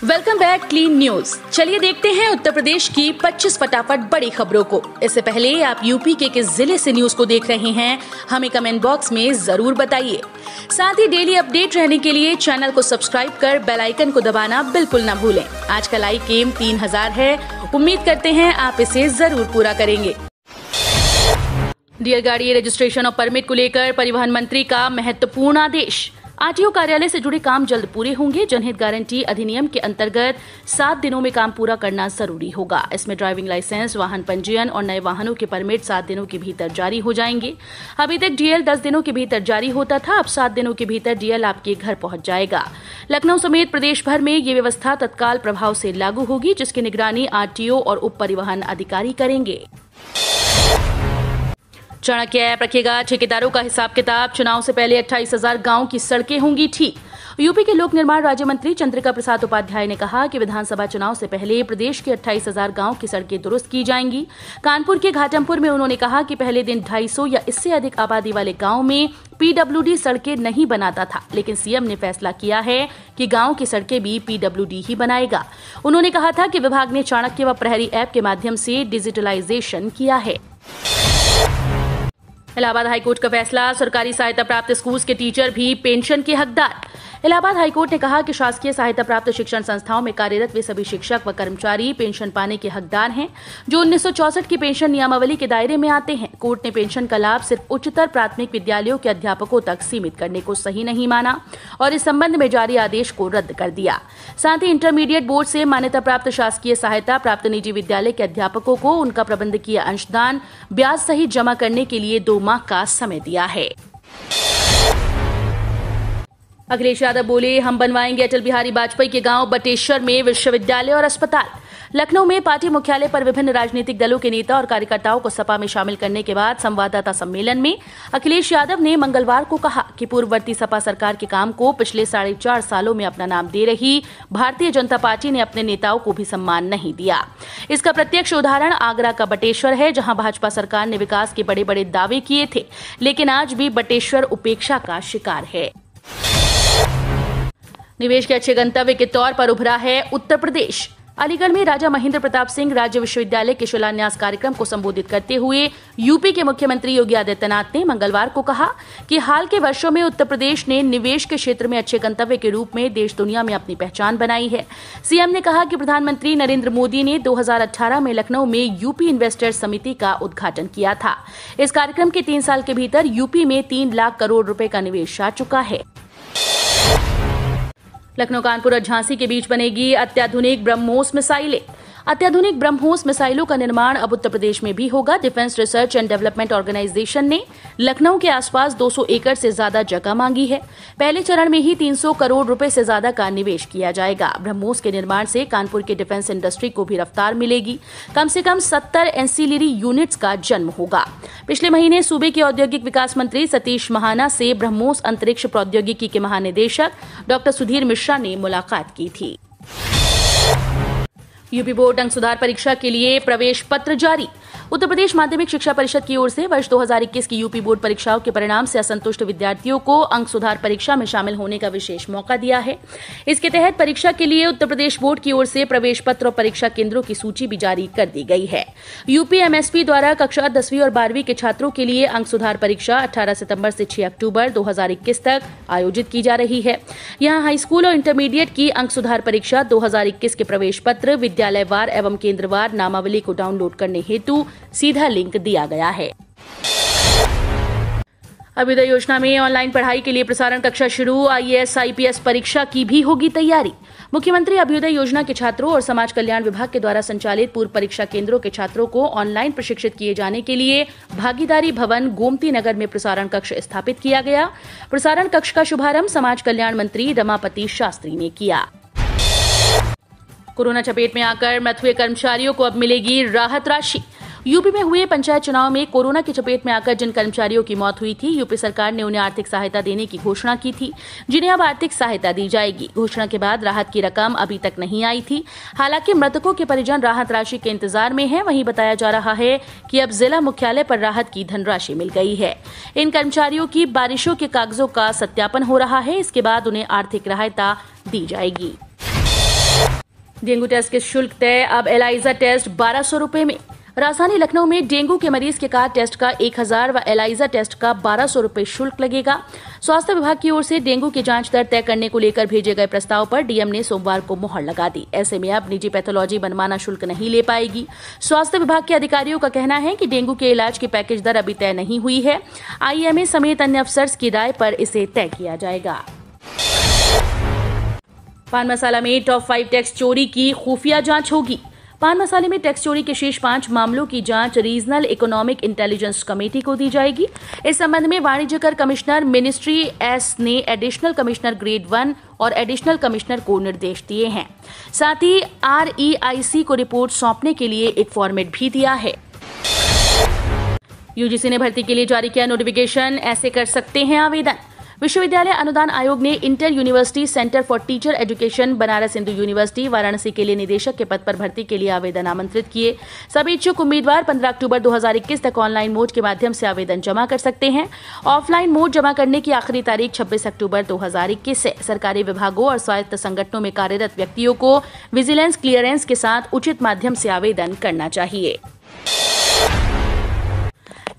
Welcome back clean news. चलिए देखते हैं उत्तर प्रदेश की 25 फटाफट बड़ी खबरों को। इससे पहले आप यूपी के किस जिले से न्यूज को देख रहे हैं हमें कमेंट बॉक्स में जरूर बताइए। साथ ही डेली अपडेट रहने के लिए चैनल को सब्सक्राइब कर बेल आइकन को दबाना बिल्कुल न भूलें। आज का लाइक एम 3000 है, उम्मीद करते हैं आप इसे जरूर पूरा करेंगे। डीएल गाड़ी रजिस्ट्रेशन और परमिट को लेकर परिवहन मंत्री का महत्वपूर्ण आदेश। आरटीओ कार्यालय से जुड़े काम जल्द पूरे होंगे। जनहित गारंटी अधिनियम के अंतर्गत 7 दिनों में काम पूरा करना जरूरी होगा। इसमें ड्राइविंग लाइसेंस, वाहन पंजीयन और नए वाहनों के परमिट 7 दिनों के भीतर जारी हो जाएंगे। अभी तक डीएल 10 दिनों के भीतर जारी होता था, अब 7 दिनों के भीतर डीएल आपके घर पहुंच जाएगा। लखनऊ समेत प्रदेश भर में ये व्यवस्था तत्काल प्रभाव से लागू होगी, जिसकी निगरानी आरटीओ और उप परिवहन अधिकारी करेंगे। चाणक्य ऐप रखेगा ठेकेदारों का हिसाब किताब। चुनाव से पहले 28,000 गांव की सड़कें होंगी ठीक। यूपी के लोक निर्माण राज्य मंत्री चंद्रिका प्रसाद उपाध्याय ने कहा कि विधानसभा चुनाव से पहले प्रदेश के 28,000 गांव की सड़कें दुरुस्त की जाएंगी। कानपुर के घाटमपुर में उन्होंने कहा कि पहले दिन 250 या इससे अधिक आबादी वाले गांव में पीडब्ल्यूडी सड़कें नहीं बनाता था, लेकिन सीएम ने फैसला किया है कि गांव की सड़कें भी पीडब्ल्यूडी ही बनाएगा। उन्होंने कहा था कि विभाग ने चाणक्य व प्रहरी ऐप के माध्यम से डिजिटलाइजेशन किया है। इलाहाबाद हाईकोर्ट का फैसला, सरकारी सहायता प्राप्त स्कूल के टीचर भी पेंशन के हकदार। इलाहाबाद हाईकोर्ट ने कहा कि शासकीय सहायता प्राप्त शिक्षण संस्थाओं में कार्यरत वे सभी शिक्षक व कर्मचारी पेंशन पाने के हकदार हैं जो 1964 की पेंशन नियमावली के दायरे में आते हैं। कोर्ट ने पेंशन का लाभ सिर्फ उच्चतर प्राथमिक विद्यालयों के अध्यापकों तक सीमित करने को सही नहीं माना और इस संबंध में जारी आदेश को रद्द कर दिया। साथ ही इंटरमीडिएट बोर्ड से मान्यता प्राप्त शासकीय सहायता प्राप्त निजी विद्यालय के अध्यापकों को उनका प्रबंधकीय अंशदान ब्याज सहित जमा करने के लिए 2 माह का समय दिया है। अखिलेश यादव बोले, हम बनवाएंगे अटल बिहारी वाजपेयी के गांव बटेश्वर में विश्वविद्यालय और अस्पताल। लखनऊ में पार्टी मुख्यालय पर विभिन्न राजनीतिक दलों के नेता और कार्यकर्ताओं को सपा में शामिल करने के बाद संवाददाता सम्मेलन में अखिलेश यादव ने मंगलवार को कहा कि पूर्ववर्ती सपा सरकार के काम को पिछले 4.5 सालों में अपना नाम दे रही भारतीय जनता पार्टी ने अपने नेताओं को भी सम्मान नहीं दिया। इसका प्रत्यक्ष उदाहरण आगरा का बटेश्वर है, जहां भाजपा सरकार ने विकास के बड़े बड़े दावे किए थे, लेकिन आज भी बटेश्वर उपेक्षा का शिकार है। निवेश के अच्छे गंतव्य के तौर पर उभरा है उत्तर प्रदेश। अलीगढ़ में राजा महेंद्र प्रताप सिंह राज्य विश्वविद्यालय के शिलान्यास कार्यक्रम को संबोधित करते हुए यूपी के मुख्यमंत्री योगी आदित्यनाथ ने मंगलवार को कहा कि हाल के वर्षों में उत्तर प्रदेश ने निवेश के क्षेत्र में अच्छे गंतव्य के रूप में देश दुनिया में अपनी पहचान बनाई है। सीएम ने कहा कि प्रधानमंत्री नरेंद्र मोदी ने 2018 में लखनऊ में यूपी इन्वेस्टर्स समिति का उद्घाटन किया था। इस कार्यक्रम के 3 साल के भीतर यूपी में 3 लाख करोड़ रुपए का निवेश आ चुका है। लखनऊ, कानपुर और झांसी के बीच बनेगी अत्याधुनिक ब्रह्मोस मिसाइलें। अत्याधुनिक ब्रह्मोस मिसाइलों का निर्माण अब उत्तर प्रदेश में भी होगा। Defence research and development organisation ने लखनऊ के आसपास 200 एकड़ से ज्यादा जगह मांगी है। पहले चरण में ही 300 करोड़ रुपए से ज्यादा का निवेश किया जाएगा। ब्रह्मोस के निर्माण से कानपुर के डिफेंस इंडस्ट्री को भी रफ्तार मिलेगी। कम से कम 70 एंसिलरी यूनिट्स का जन्म होगा। पिछले महीने सूबे के औद्योगिक विकास मंत्री सतीश महाना से ब्रह्मोस अंतरिक्ष प्रौद्योगिकी के महानिदेशक डॉक्टर सुधीर मिश्रा ने मुलाकात की थी। यूपी बोर्ड अंक सुधार परीक्षा के लिए प्रवेश पत्र जारी। उत्तर प्रदेश माध्यमिक शिक्षा परिषद की ओर से वर्ष 2021 की यूपी बोर्ड परीक्षाओं के परिणाम से असंतुष्ट विद्यार्थियों को अंक सुधार परीक्षा में शामिल होने का विशेष मौका दिया है। इसके तहत परीक्षा के लिए उत्तर प्रदेश बोर्ड की ओर से प्रवेश पत्र और परीक्षा केंद्रों की सूची भी जारी कर दी गई है। यूपी एमएसपी द्वारा कक्षा 10वीं और 12वीं के छात्रों के लिए अंक सुधार परीक्षा 18 सितंबर से 6 अक्टूबर 2021 तक आयोजित की जा रही है। यहाँ हाईस्कूल और इंटरमीडिएट की अंक सुधार परीक्षा 2021 के प्रवेश पत्र, विद्यालयवार एवं केंद्रवार नामावली को डाउनलोड करने हेतु सीधा लिंक दिया गया है। अभ्युदय योजना में ऑनलाइन पढ़ाई के लिए प्रसारण कक्षा शुरू। आईएएस आईपीएस परीक्षा की भी होगी तैयारी। मुख्यमंत्री अभ्युदय योजना के छात्रों और समाज कल्याण विभाग के द्वारा संचालित पूर्व परीक्षा केंद्रों के छात्रों को ऑनलाइन प्रशिक्षित किए जाने के लिए भागीदारी भवन गोमती नगर में प्रसारण कक्ष स्थापित किया गया। प्रसारण कक्ष का शुभारंभ समाज कल्याण मंत्री रमापति शास्त्री ने किया। कोरोना चपेट में आकर मृत हुए कर्मचारियों को अब मिलेगी राहत राशि। यूपी में हुए पंचायत चुनाव में कोरोना की चपेट में आकर जिन कर्मचारियों की मौत हुई थी, यूपी सरकार ने उन्हें आर्थिक सहायता देने की घोषणा की थी, जिन्हें अब आर्थिक सहायता दी जाएगी। घोषणा के बाद राहत की रकम अभी तक नहीं आई थी। हालांकि मृतकों के परिजन राहत राशि के इंतजार में हैं। वहीं बताया जा रहा है कि अब जिला मुख्यालय पर राहत की धनराशि मिल गई है। इन कर्मचारियों की बारिशों के कागजों का सत्यापन हो रहा है। इसके बाद उन्हें आर्थिक सहायता दी जाएगी। डेंगू टेस्ट के शुल्क तय, अब एलाइजा टेस्ट 1200 रुपए में। राजधानी लखनऊ में डेंगू के मरीज के कार टेस्ट का 1000 व एलाइजा टेस्ट का 1200 रुपए शुल्क लगेगा। स्वास्थ्य विभाग की ओर से डेंगू की जांच दर तय करने को लेकर भेजे गए प्रस्ताव पर डीएम ने सोमवार को मुहर लगा दी। ऐसे में अब निजी पैथोलॉजी बनवाना शुल्क नहीं ले पाएगी। स्वास्थ्य विभाग के अधिकारियों का कहना है कि डेंगू के इलाज की पैकेज दर अभी तय नहीं हुई है। आईएमए समेत अन्य अफसर्स की राय पर इसे तय किया जाएगा। पान मसाला में टॉप 5 टैक्स चोरी की खुफिया जांच होगी। पान मसाले में टैक्स चोरी के शेष 5 मामलों की जांच रीजनल इकोनॉमिक इंटेलिजेंस कमेटी को दी जाएगी। इस संबंध में वाणिज्य कर कमिश्नर मिनिस्ट्री एस ने एडिशनल कमिश्नर ग्रेड 1 और एडिशनल कमिश्नर को निर्देश दिए हैं। साथ ही REIC को रिपोर्ट सौंपने के लिए एक फॉर्मेट भी दिया है। यूजीसी ने भर्ती के लिए जारी किया नोटिफिकेशन, ऐसे कर सकते हैं आवेदन। विश्वविद्यालय अनुदान आयोग ने inter university centre for teacher education Banaras Hindu university Varanasi के लिए निदेशक के पद पर भर्ती के लिए आवेदन आमंत्रित किए। सभी इच्छुक उम्मीदवार 15 अक्टूबर 2021 तक ऑनलाइन मोड के माध्यम से आवेदन जमा कर सकते हैं। ऑफलाइन मोड जमा करने की आखिरी तारीख 26 अक्टूबर 2021 है। सरकारी विभागों और स्वायत्त संगठनों में कार्यरत व्यक्तियों को विजिलेंस क्लियरेंस के साथ उचित माध्यम से आवेदन करना चाहिए।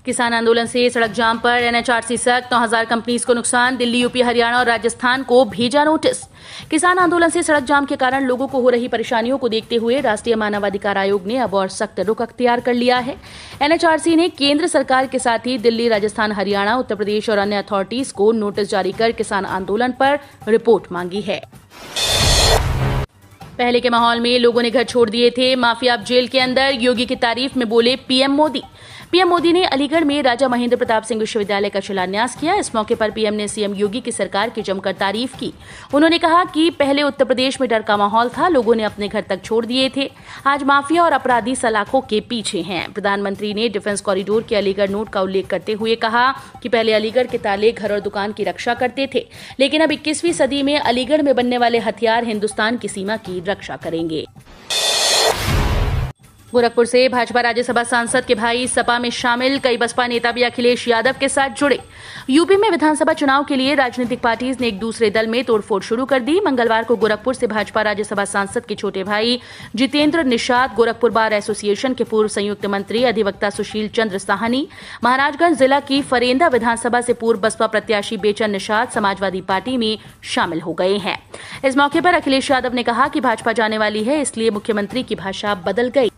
किसान आंदोलन से सड़क जाम पर NHRC सख्त, 9000 कंपनीज को नुकसान। दिल्ली, यूपी, हरियाणा और राजस्थान को भेजा नोटिस। किसान आंदोलन से सड़क जाम के कारण लोगों को हो रही परेशानियों को देखते हुए राष्ट्रीय मानवाधिकार आयोग ने अब और सख्त रुख अख्तियार कर लिया है। NHRC ने केंद्र सरकार के साथ ही दिल्ली, राजस्थान, हरियाणा, उत्तर प्रदेश और अन्य अथॉरिटीज को नोटिस जारी कर किसान आंदोलन पर रिपोर्ट मांगी है। पहले के माहौल में लोगों ने घर छोड़ दिए थे, माफिया अब जेल के अंदर। योगी की तारीफ में बोले पीएम मोदी। पीएम मोदी ने अलीगढ़ में राजा महेंद्र प्रताप सिंह विश्वविद्यालय का शिलान्यास किया। इस मौके पर पीएम ने सीएम योगी की सरकार की जमकर तारीफ की। उन्होंने कहा कि पहले उत्तर प्रदेश में डर का माहौल था, लोगों ने अपने घर तक छोड़ दिए थे। आज माफिया और अपराधी सलाखों के पीछे हैं। प्रधानमंत्री ने डिफेंस कॉरिडोर के अलीगढ़ नोट का उल्लेख करते हुए कहा कि पहले अलीगढ़ के ताले घर और दुकान की रक्षा करते थे, लेकिन अब 21वीं सदी में अलीगढ़ में बनने वाले हथियार हिंदुस्तान की सीमा की रक्षा करेंगे। गोरखपुर से भाजपा राज्यसभा सांसद के भाई सपा में शामिल। कई बसपा नेता भी अखिलेश यादव के साथ जुड़े। यूपी में विधानसभा चुनाव के लिए राजनीतिक पार्टीज ने एक दूसरे दल में तोड़फोड़ शुरू कर दी। मंगलवार को गोरखपुर से भाजपा राज्यसभा सांसद के छोटे भाई जितेंद्र निषाद, गोरखपुर बार एसोसिएशन के पूर्व संयुक्त मंत्री अधिवक्ता सुशील चंद्र साहनी, महाराजगंज जिला की फरेंदा विधानसभा से पूर्व बसपा प्रत्याशी बेचन निषाद समाजवादी पार्टी में शामिल हो गए हैं। इस मौके पर अखिलेश यादव ने कहा कि भाजपा जाने वाली है, इसलिए मुख्यमंत्री की भाषा बदल गई।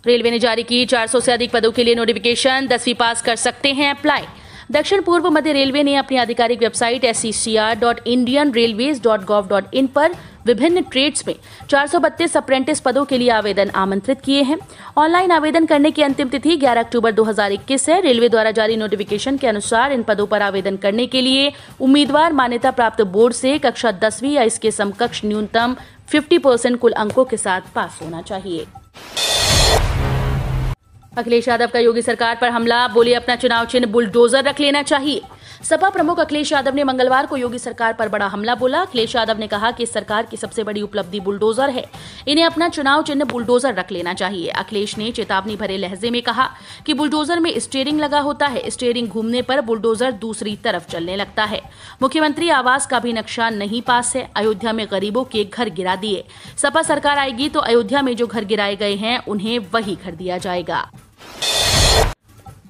रेलवे ने जारी की 400 से अधिक पदों के लिए नोटिफिकेशन। 10वीं पास कर सकते हैं अप्लाई। दक्षिण पूर्व मध्य रेलवे ने अपनी आधिकारिक वेबसाइट scr.indianrailways.gov.in पर विभिन्न ट्रेड्स में 432 अप्रेंटिस पदों के लिए आवेदन आमंत्रित किए हैं। ऑनलाइन आवेदन करने की अंतिम तिथि 11 अक्टूबर 2021 है। रेलवे द्वारा जारी नोटिफिकेशन के अनुसार इन पदों पर आवेदन करने के लिए उम्मीदवार मान्यता प्राप्त बोर्ड से कक्षा 10वीं या इसके समकक्ष न्यूनतम 50% कुल अंकों के साथ पास होना चाहिए। अखिलेश यादव का योगी सरकार पर हमला, बोले अपना चुनाव चिन्ह बुलडोजर रख लेना चाहिए। सपा प्रमुख अखिलेश यादव ने मंगलवार को योगी सरकार पर बड़ा हमला बोला। अखिलेश यादव ने कहा कि इस सरकार की सबसे बड़ी उपलब्धि बुलडोजर है, इन्हें अपना चुनाव चिन्ह बुलडोजर रख लेना चाहिए। अखिलेश ने चेतावनी भरे लहजे में कहा कि बुलडोजर में स्टीयरिंग लगा होता है, स्टीयरिंग घूमने पर बुलडोजर दूसरी तरफ चलने लगता है। मुख्यमंत्री आवास का भी नक्शा नहीं पास है। अयोध्या में गरीबों के घर गिरा दिए। सपा सरकार आएगी तो अयोध्या में जो घर गिराए गए हैं उन्हें वही घर दिया जाएगा।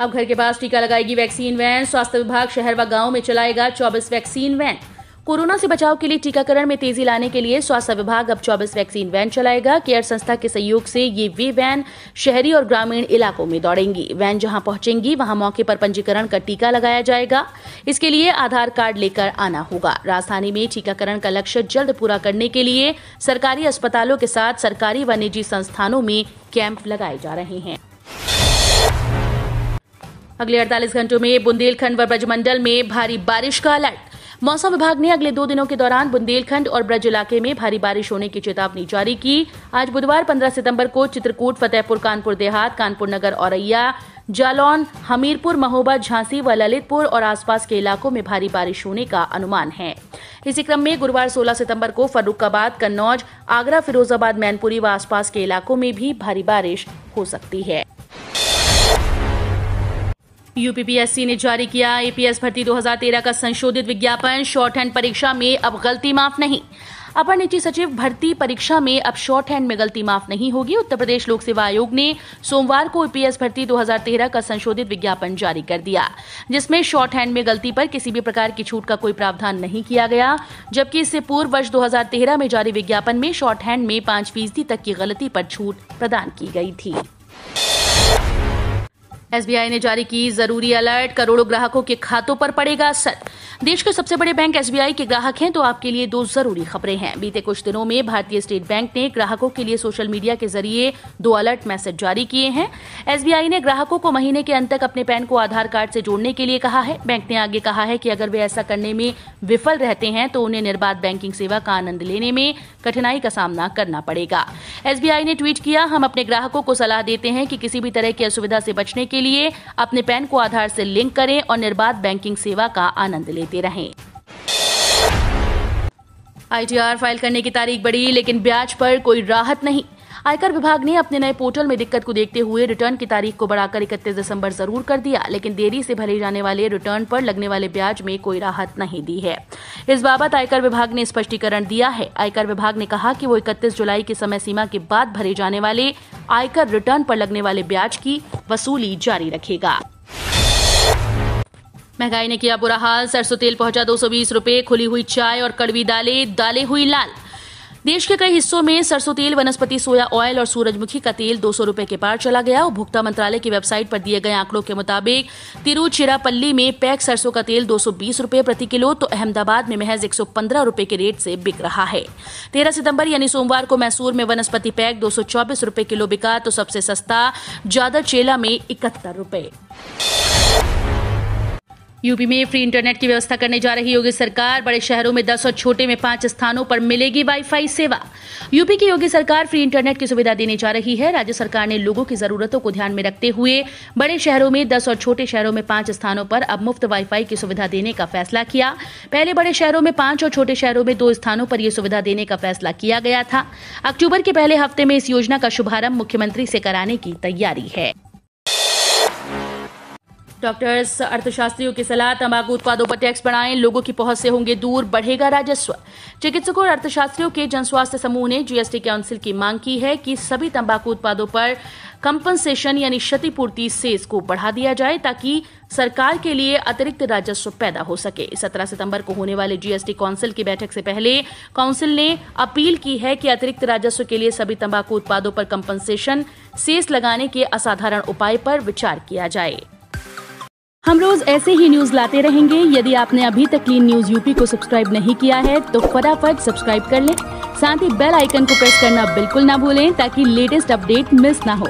अब घर के पास टीका लगाएगी वैक्सीन वैन। स्वास्थ्य विभाग शहर व गांव में चलाएगा 24 वैक्सीन वैन। कोरोना से बचाव के लिए टीकाकरण में तेजी लाने के लिए स्वास्थ्य विभाग अब 24 वैक्सीन वैन चलाएगा। केयर संस्था के सहयोग से ये वे वैन शहरी और ग्रामीण इलाकों में दौड़ेंगी। वैन जहां पहुंचेंगी वहां मौके पर पंजीकरण कर टीका लगाया जाएगा। इसके लिए आधार कार्ड लेकर आना होगा। राजधानी में टीकाकरण का लक्ष्य जल्द पूरा करने के लिए सरकारी अस्पतालों के साथ सरकारी व निजी संस्थानों में कैंप लगाए जा रहे हैं। अगले 48 घंटों में बुंदेलखंड व ब्रजमंडल में भारी बारिश का अलर्ट। मौसम विभाग ने अगले 2 दिनों के दौरान बुंदेलखंड और ब्रज इलाके में भारी बारिश होने की चेतावनी जारी की। आज बुधवार 15 सितंबर को चित्रकूट, फतेहपुर, कानपुर देहात, कानपुर नगर, औरैया, जालौन, हमीरपुर, महोबा, झांसी व ललितपुर और आसपास के इलाकों में भारी बारिश होने का अनुमान है। इसी क्रम में गुरुवार 16 सितंबर को फर्रुखाबाद, कन्नौज, आगरा, फिरोजाबाद, मैनपुरी व आसपास के इलाकों में भी भारी बारिश हो सकती है। यूपीपीएससी ने जारी किया एपीएस भर्ती 2013 का संशोधित विज्ञापन। शॉर्ट हैंड परीक्षा में अब गलती माफ नहीं। अपर निजी सचिव भर्ती परीक्षा में अब शॉर्ट हैंड में गलती माफ नहीं होगी। उत्तर प्रदेश लोक सेवा आयोग ने सोमवार को ईपीएस भर्ती 2013 का संशोधित विज्ञापन जारी कर दिया, जिसमें शॉर्ट हैंड में गलती पर किसी भी प्रकार की छूट का कोई प्रावधान नहीं किया गया, जबकि इससे पूर्व वर्ष 2013 में जारी विज्ञापन में शॉर्ट हैंड में 5% तक की गलती पर छूट प्रदान की गई थी। एसबीआई ने जारी की जरूरी अलर्ट, करोड़ों ग्राहकों के खातों पर पड़ेगा असर। देश के सबसे बड़े बैंक एसबीआई के ग्राहक हैं, तो आपके लिए 2 जरूरी खबरें हैं। बीते कुछ दिनों में भारतीय स्टेट बैंक ने ग्राहकों के लिए सोशल मीडिया के जरिए 2 अलर्ट मैसेज जारी किए हैं। एसबीआई ने ग्राहकों को महीने के अंत तक अपने पैन को आधार कार्ड से जोड़ने के लिए कहा है। बैंक ने आगे कहा है कि अगर वे ऐसा करने में विफल रहते हैं तो उन्हें निर्बाध बैंकिंग सेवा का आनंद लेने में कठिनाई का सामना करना पड़ेगा। एसबीआई ने ट्वीट किया, हम अपने ग्राहकों को सलाह देते हैं कि किसी भी तरह की असुविधा से बचने के लिए अपने पैन को आधार से लिंक करें और निर्बाध बैंकिंग सेवा का आनंद लेते रहें। आईटीआर फाइल करने की तारीख बढ़ी, लेकिन ब्याज पर कोई राहत नहीं। आयकर विभाग ने अपने नए पोर्टल में दिक्कत को देखते हुए रिटर्न की तारीख को बढ़ाकर 31 दिसंबर जरूर कर दिया, लेकिन देरी से भरे जाने वाले रिटर्न पर लगने वाले ब्याज में कोई राहत नहीं दी है। इस बाबत आयकर विभाग ने स्पष्टीकरण दिया है। आयकर विभाग ने कहा कि वो 31 जुलाई की समय सीमा के बाद भरे जाने वाले आयकर रिटर्न पर लगने वाले ब्याज की वसूली जारी रखेगा। महंगाई ने किया बुरा हाल, सरसों तेल पहुंचा 220 रुपए, खुली हुई चाय और कड़वी दालें हुई लाल। देश के कई हिस्सों में सरसों तेल, वनस्पति सोया ऑयल और सूरजमुखी का तेल 200 रुपए के पार चला गया। उपभोक्ता मंत्रालय की वेबसाइट पर दिए गए आंकड़ों के मुताबिक तिरुचिरापल्ली में पैक सरसों का तेल 220 रुपए प्रति किलो, तो अहमदाबाद में महज 115 रुपए के रेट से बिक रहा है। 13 सितंबर यानी सोमवार को मैसूर में वनस्पति पैक 224 रुपए किलो बिका, तो सबसे सस्ता जादरचेला में 71 रुपए। यूपी में फ्री इंटरनेट की व्यवस्था करने जा रही योगी सरकार। बड़े शहरों में 10 और छोटे में 5 स्थानों पर मिलेगी वाईफाई सेवा। यूपी की योगी सरकार फ्री इंटरनेट की सुविधा देने जा रही है। राज्य सरकार ने लोगों की जरूरतों को ध्यान में रखते हुए बड़े शहरों में 10 और छोटे शहरों में 5 स्थानों पर अब मुफ्त वाईफाई की सुविधा देने का फैसला किया। पहले बड़े शहरों में 5 और छोटे शहरों में 2 स्थानों पर यह सुविधा देने का फैसला किया गया था। अक्टूबर के पहले हफ्ते में इस योजना का शुभारंभ मुख्यमंत्री से कराने की तैयारी है। डॉक्टर्स, अर्थशास्त्रियों की सलाह, तंबाकू उत्पादों पर टैक्स बढ़ाएं, लोगों की पहुंच से होंगे दूर, बढ़ेगा राजस्व। चिकित्सकों और अर्थशास्त्रियों के जन स्वास्थ्य समूह ने जीएसटी काउंसिल की मांग की है कि सभी तंबाकू उत्पादों पर कंपनसेशन यानी क्षतिपूर्ति सेस को बढ़ा दिया जाए, ताकि सरकार के लिए अतिरिक्त राजस्व पैदा हो सके। 17 सितंबर को होने वाले जीएसटी काउंसिल की बैठक से पहले काउंसिल ने अपील की है कि अतिरिक्त राजस्व के लिए सभी तंबाकू उत्पादों पर कंपनसेशन सेस लगाने के असाधारण उपाय पर विचार किया जाए। हम रोज ऐसे ही न्यूज लाते रहेंगे। यदि आपने अभी तक क्लीन न्यूज यूपी को सब्सक्राइब नहीं किया है तो फटाफट सब्सक्राइब कर लें। साथ ही बेल आइकन को प्रेस करना बिल्कुल ना भूलें, ताकि लेटेस्ट अपडेट मिस ना हो।